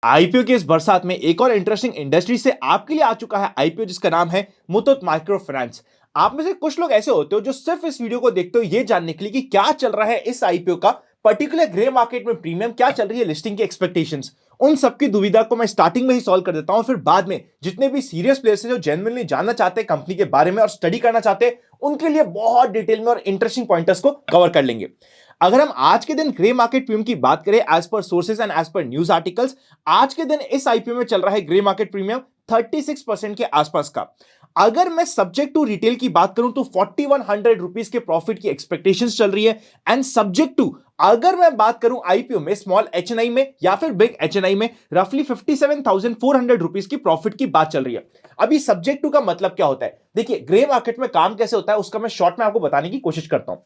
IPO की इस बरसात में एक और इंटरेस्टिंग इंडस्ट्री से आपके लिए आ चुका है आईपीओ, जिसका नाम है मुथूट माइक्रो फाइनेंस। आप में से कुछ लोग ऐसे होते हो जो सिर्फ इस वीडियो को देखते हो ये जानने के लिए कि क्या चल रहा है इस आईपीओ का, पर्टिकुलर ग्रे मार्केट में प्रीमियम क्या चल रही है, लिस्टिंग की एक्सपेक्टेशंस। उन सबकी दुविधा को मैं स्टार्टिंग में ही सॉल्व कर देता हूं, फिर बाद में जितने भी सीरियस प्लेयर्स हैं जो जेन्युइनली जानना चाहते हैं कंपनी के बारे में और स्टडी करना चाहते हैं, उनके लिए बहुत डिटेल में और इंटरेस्टिंग पॉइंटर्स को कवर कर लेंगे। अगर हम आज के दिन ग्रे मार्केट प्रीमियम की बात करें as per sources and as per news articles, आज के दिन इस आईपीओ में चल रहा है ग्रे मार्केट प्रीमियम 36% के आसपास का। अगर मैं सब्जेक्ट टू रिटेल की बात करूं तो 4100 रुपीज के प्रॉफिट की एक्सपेक्टेशंस चल रही है। एंड सब्जेक्ट टू अगर मैं बात करूं आईपीओ में स्मॉल एचएनआई में या फिर बिग एचएनआई में रफली 57,400 रुपीज की प्रॉफिट की बात चल रही है। अभी सब्जेक्ट टू का मतलब क्या होता है, देखिए ग्रे मार्केट में काम कैसे होता है उसका मैं शॉर्ट में आपको बताने की कोशिश करता हूं।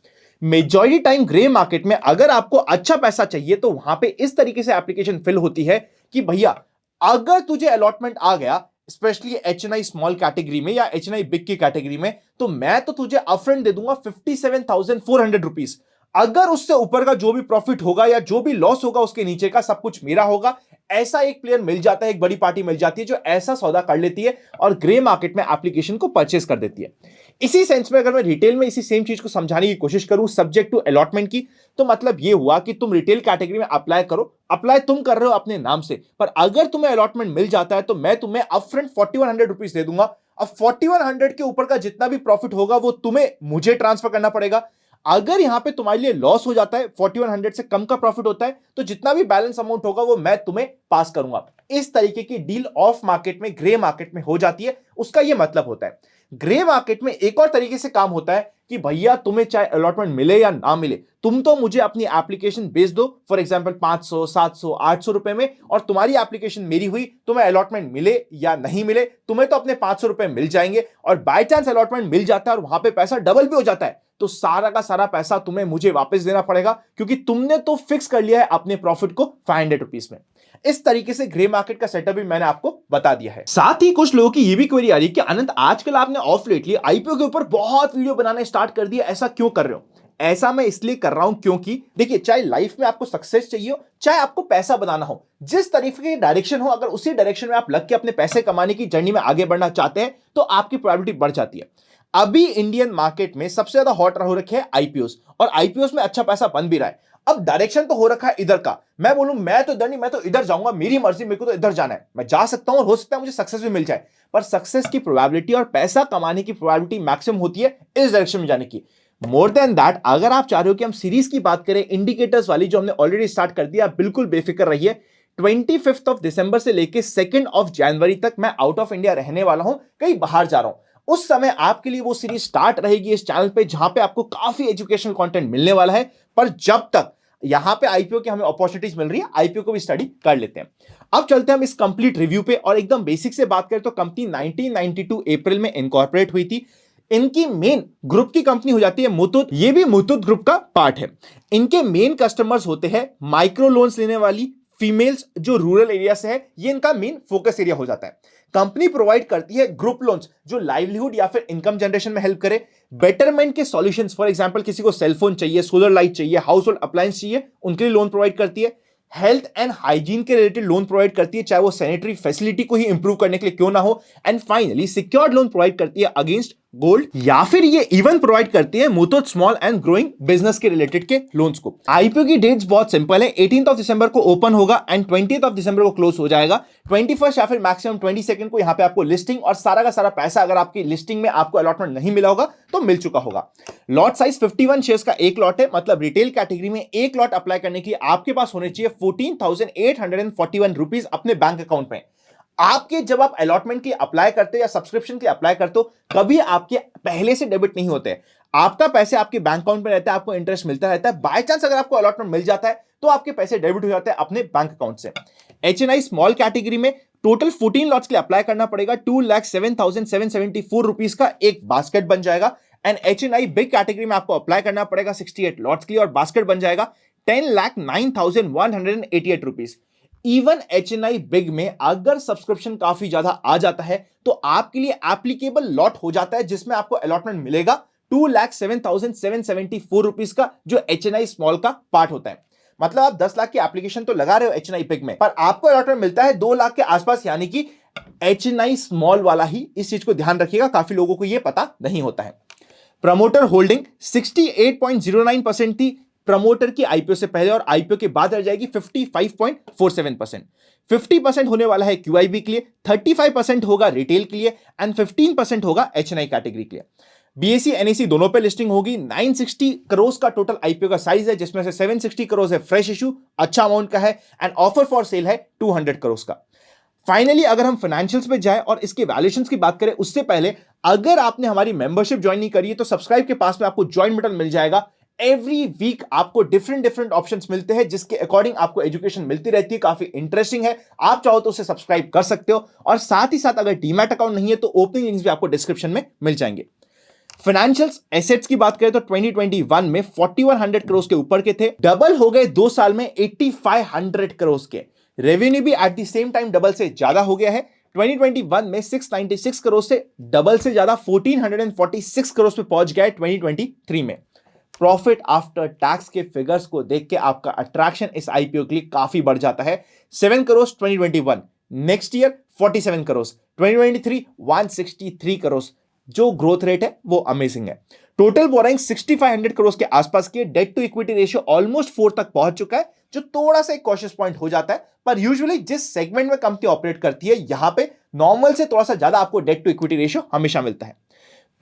मेजॉरिटी टाइम ग्रे मार्केट में अगर आपको अच्छा पैसा चाहिए तो वहां पे इस तरीके से एप्लीकेशन फिल होती है कि भैया अगर तुझे अलॉटमेंट आ गया स्पेशली एचएनआई स्मॉल कैटेगरी में या एचएनआई बिग की कैटेगरी में, तो मैं तो तुझे अपफ्रंट दे दूंगा 57,400 रुपीज। अगर उससे ऊपर का जो भी प्रॉफिट होगा या जो भी लॉस होगा उसके नीचे का सब कुछ मेरा होगा। ऐसा एक प्लेयर मिल जाता है, एक बड़ी पार्टी मिल जाती है जो ऐसा सौदा कर लेती है और ग्रे मार्केट में एप्लीकेशन को परचेस कर देती है। इसी सेंस में अगर मैं रिटेल में इसी सेम चीज को समझाने की कोशिश करूं सब्जेक्ट टू अलॉटमेंट की, तो मतलब यह हुआ कि तुम रिटेल कैटेगरी में अप्लाई करो, अप्लाई तुम कर रहे हो अपने नाम से, पर अगर तुम्हें अलॉटमेंट मिल जाता है तो मैं तुम्हें अपफ्रंट 4100 रुपीज दे दूंगा। अब 4100 के ऊपर का जितना भी प्रॉफिट होगा वो तुम्हें मुझे ट्रांसफर करना पड़ेगा। अगर यहां पे तुम्हारे लिए लॉस हो जाता है, 4100 से कम का प्रॉफिट होता है, तो जितना भी बैलेंस अमाउंट होगा वो मैं तुम्हें पास करूंगा। इस तरीके की डील ऑफ मार्केट में ग्रे मार्केट में हो जाती है, उसका यह मतलब होता है। ग्रे मार्केट में एक और तरीके से काम होता है कि भैया तुम्हें चाहे अलॉटमेंट मिले या ना मिले, तुम तो मुझे अपनी एप्लीकेशन भेज दो फॉर एग्जांपल 500 700 800 रुपए में, और तुम्हारी एप्लीकेशन मेरी हुई, तुम्हें अलॉटमेंट मिले या नहीं मिले तुम्हें तो अपने 500 रुपए मिल जाएंगे। और बाय चांस अलॉटमेंट मिल जाता है और वहां पे पैसा डबल भी हो जाता है, तो सारा का सारा पैसा तुम्हें मुझे वापस देना पड़ेगा, क्योंकि तुमने तो फिक्स कर लिया है अपने प्रॉफिट को 500 रुपीज में। इस तरीके से ग्रे मार्केट का सेटअप भी मैंने आपको बता दिया है। साथ ही कुछ लोगों की ये भी क्वेरी आ रही है कि अनंत आजकल आपने ऑफ लेटली आईपीओ के ऊपर बहुत वीडियो बनाने स्टार्ट कर दिया, ऐसा क्यों कर रहे हो? ऐसा मैं इसलिए कर रहा हूं क्योंकि देखिए चाहे लाइफ में आपको सक्सेस चाहिए हो चाहे आपको पैसा बनाना हो, जिस तरीके की डायरेक्शन हो, अगर उसी डायरेक्शन में आप लग के अपने पैसे कमाने की जर्नी में आगे बढ़ना चाहते हैं तो आपकी प्रोबेबिलिटी बढ़ जाती है। अभी इंडियन मार्केट में सबसे ज्यादा हॉट हो रखे हैं आईपीओस, और आईपीओस में अच्छा पैसा बन भी रहा है। अब डायरेक्शन तो हो रखा है इधर का, मैं बोलूं मैं तो इधर नहीं, मैं तो इधर जाऊंगा, मेरी मर्जी, मेरे को तो इधर जाना है, मैं जा सकता हूं और हो सकता है मुझे सक्सेस भी मिल जाए। पर सक्सेस की प्रोबेबिलिटी और पैसा कमाने की प्रोबेबिलिटी मैक्सिमम होती है इस डायरेक्शन में जाने की। मोर देन दैट, अगर आप चाह रहे हो कि हम सीरीज की बात करें इंडिकेटर्स वाली जो हमने ऑलरेडी स्टार्ट कर दिया, बिल्कुल बेफिक्र रहिए। 25 ऑफ दिसंबर से लेकर 2 ऑफ जनवरी तक मैं आउट ऑफ इंडिया रहने वाला हूं, कहीं बाहर जा रहा हूं। उस समय आपके लिए वो सीरीज स्टार्ट रहेगी इस चैनल पे, जहां पे आपको काफी एजुकेशनल कंटेंट मिलने वाला है। पर जब तक यहां पे आईपीओ की हमें अपॉर्चुनिटीज मिल रही है, आईपीओ को भी स्टडी कर लेते हैं। अब चलते हैं हम इस कंप्लीट रिव्यू पे, और एकदम बेसिक से बात करें तो कंपनी 1992 अप्रैल में इनकॉर्पोरेट हुई थी। इनकी मेन ग्रुप की कंपनी हो जाती है मुथूट, ये भी मुथूट ग्रुप का पार्ट है। इनके मेन कस्टमर्स होते हैं माइक्रो लोन्स लेने वाली फीमेल्स जो रूरल एरिया से है, ये इनका मेन फोकस एरिया हो जाता है। कंपनी प्रोवाइड करती है ग्रुप लोन्स जो लाइवलीहुड या फिर इनकम जनरेशन में हेल्प करे, बेटरमेंट के सॉल्यूशंस, फॉर एग्जांपल किसी को सेलफोन चाहिए, सोलर लाइट चाहिए, हाउस होल्ड अप्लायंस चाहिए, उनके लिए लोन प्रोवाइड करती है। हेल्थ एंड हाइजीन के रिलेटेड लोन प्रोवाइड करती है, चाहे वो सैनिटरी फैसिलिटी को ही इंप्रूव करने के लिए क्यों ना हो। And finally secured loan provide करती है अगेंस्ट गोल्ड, या फिर ये इवन प्रोवाइड करती है Muthoot small and growing business के रिलेटेड के लोन्स को। आईपीओ की डेट्स बहुत सिंपल है, 18 ऑफ दिसंबर को ओपन होगा एंड 20 ऑफ दिसंबर को क्लोज हो जाएगा। 21 या फिर मैक्सिमम 22 को यहां पे आपको लिस्टिंग और सारा का सारा पैसा, अगर आपकी लिस्टिंग में आपको अलॉटमेंट नहीं मिला होगा तो मिल चुका होगा। लॉट साइज 51 शेयर्स का एक लॉट है, मतलब रिटेल कैटेगरी में एक लॉट अप्लाई करने के लिए आपके पास होने चाहिए 14,841 रुपीज अपने बैंक अकाउंट में। आपके जब आप अलॉटमेंट के लिए अप्लाई करते हो या सब्सक्रिप्शन के लिए अप्लाई करते हो, कभी आपके पहले से डेबिट नहीं होते हैं। आपका पैसे आपके बैंक अकाउंट में रहता है, आपको इंटरेस्ट मिलता रहता है। बाय चांस अगर आपको अलॉटमेंट मिल जाता है तो आपके पैसे डेबिट हो जाते हैं अपने बैंक अकाउंट से। एचएनआई स्मॉल कैटेगरी में टोटल 14 लॉट्स के लिए अप्लाई करना पड़ेगा, 2,07,774 रुपीज का एक बास्केट बन जाएगा। एंड एचएनआई बिग कैटेगरी में आपको अप्लाई करना पड़ेगा 68 लॉट्स के लिए, और बास्केट बन जाएगा 10,09,188 रुपीज। इवन एचएनआई बिग में अगर सब्सक्रिप्शन काफी ज्यादा आ जाता है तो आपके लिए एप्लीकेबल लॉट हो जाता है, जिसमें आपको अलॉटमेंट मिलेगा 2,07,774 रुपीज का, जो एचएनआई स्मॉल का पार्ट होता है। मतलब आप 10 लाख की एप्लीकेशन तो लगा रहे हो एचएनआई पिक में, पर आपको अलॉटमेंट मिलता है 2 लाख के आसपास, यानी कि एचएनआई स्मॉल वाला ही। इस चीज को ध्यान रखिएगा, काफी लोगों को यह पता नहीं होता है। प्रमोटर होल्डिंग 68.09% थी प्रमोटर की आईपीओ से पहले, और आईपीओ के बाद रह जाएगी 55.47%। 50% होने वाला है क्यूआईबी के लिए, 35% होगा रिटेल के लिए एंड 15% होगा एचएनआई कैटेगरी के लिए। बीएसई एनएसई दोनों पे लिस्टिंग होगी। 960 करोड़ का टोटल आईपीओ का साइज है, जिसमें से 760 करोड़ है फ्रेश इशू, अच्छा अमाउंट का है, एंड ऑफर फॉर सेल है 200 करोड़ का। फाइनली अगर हम फाइनेंशियल्स पे जाए और इसके वैल्यूएशंस की बात करें, उससे पहले अगर आपने हमारी मेंबरशिप ज्वाइन नहीं करी है तो सब्सक्राइब के पास में आपको ज्वाइन बटन मिल जाएगा। एवरी वीक आपको डिफरेंट ऑप्शंस मिलते हैं, जिसके अकॉर्डिंग आपको एजुकेशन मिलती रहती है, काफी इंटरेस्टिंग है। आप चाहो तो उसे सब्सक्राइब कर सकते हो, और साथ ही साथ अगर डीमैट अकाउंट नहीं है तो ओपनिंग लिंक्स भी आपको डिस्क्रिप्शन में मिल जाएंगे। फाइनेंशियल्स एसेट्स की बात करें तो 2021 में 4100 करोड़ के ऊपर के थे, डबल हो गए 2 साल में 8500 करोड़ के। रेवेन्यू भी at the same time double से ज्यादा हो गया है। 2021 में 696 करोड़ से डबल से ज्यादा 1446 करोड़ पे पहुंच गया है 2023 में। प्रॉफिट आफ्टर टैक्स के फिगर्स को देख के आपका अट्रैक्शन इस आईपीओ के लिए काफी बढ़ जाता है। 7 करोड़ 2021, नेक्स्ट ईयर 47 करोड़, 2023 163 करोड़। जो ग्रोथ रेट है वो अमेजिंग है। टोटल बोरिंग 6500 करोड़ के आसपास की, debt to equity ratio almost 4 तक पहुंच चुका है, जो थोड़ा सा एक कॉशियस पॉइंट हो जाता है, पर यूजुअली जिस सेगमेंट में कंपनी ऑपरेट करती है यहां पे नॉर्मल से थोड़ा सा ज्यादा आपको डेट टू इक्विटी रेशियो हमेशा मिलता है।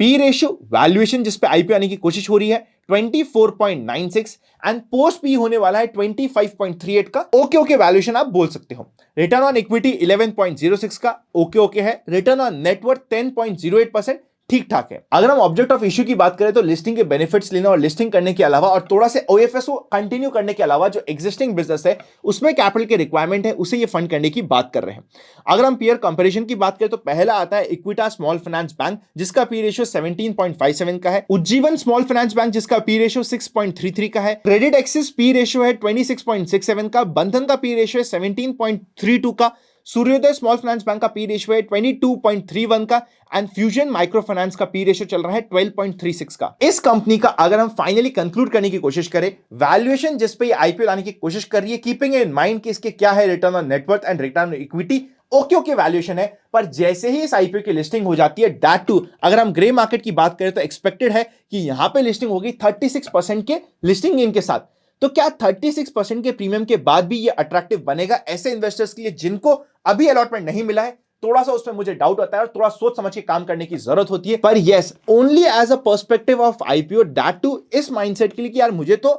पी रेशियो वैल्यूएशन जिस पे आईपीओ आने की कोशिश हो रही है 24.96 एंड पोस्ट पी होने वाला है 25.38 का। ओके वैल्यूएशन आप बोल सकते हो। रिटर्न ऑन इक्विटी 11.06 का ओके है। रिटर्न ऑन नेटवर्थ 10.08%, ठीक ठाक है। अगर हम ऑब्जेक्ट ऑफ इश्यू की बात करें तो लिस्टिंग के बेनिफिट्स लेना और लिस्टिंग करने के अलावा और थोड़ा से ओएफएस को कंटिन्यू करने के अलावा जो एग्जिस्टिंग बिजनेस है उसमें कैपिटल के रिक्वायरमेंट है, उसे ये फंड करने की बात कर रहे हैं। अगर हम पीयर कंपैरिजन की बात करें तो पहला आता है इक्विटा स्मॉल फाइनेंस बैंक, जिसका पी रेशियो 17.57 का है। उज्जीवन स्मॉल फाइनेंस बैंक जिसका पी रेशियो 6.33 का है। क्रेडिट एक्सिस पी रेशियो है 26.67 का। बंधन का पी रेशियो है 17.32 का। सूर्योदय स्मॉल फाइनेंस बैंक का पी रेशियो है 22.31 का एंड फ्यूजन माइक्रो फाइनेंस का पी रेशियो चल रहा है 12.36 का। इस कंपनी का अगर हम फाइनली कंक्लूड करने की कोशिश करें, वैल्यूएशन जिस पे ये आईपीओ लाने की कोशिश कर रही है, कीपिंग इन माइंड कि इसके क्या है return on net worth and return on equity, okay valuation है। पर जैसे ही इस आईपीओ की लिस्टिंग हो जाती है, दैट टू अगर हम ग्रे मार्केट की बात करें तो एक्सपेक्टेड है कि यहां पे लिस्टिंग होगी 36% के लिस्टिंग गेन के साथ। तो क्या 36% के प्रीमियम के बाद भी ये अट्रैक्टिव बनेगा ऐसे इन्वेस्टर्स के लिए जिनको अभी अलॉटमेंट नहीं मिला है? थोड़ा सा उसमें मुझे डाउट होता है और थोड़ा सोच समझ के काम करने की जरूरत होती है। पर yes, only as a perspective of IPO, that to इस माइंडसेट के लिए कि यार मुझे तो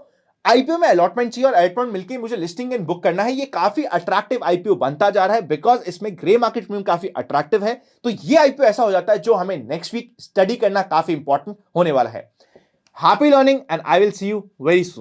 आईपीओ में अलॉटमेंट चाहिए और अलॉटमेंट मिलकर मुझे लिस्टिंग एंड बुक करना है, ये काफी अट्रैक्टिव आईपीओ बनता जा रहा है बिकॉज इसमें ग्रे मार्केट प्रीमियम काफी अट्रैक्टिव है। तो ये आईपीओ ऐसा हो जाता है जो हमें नेक्स्ट वीक स्टडी करना काफी इंपॉर्टेंट होने वाला है। Happy learning and I will see you very soon.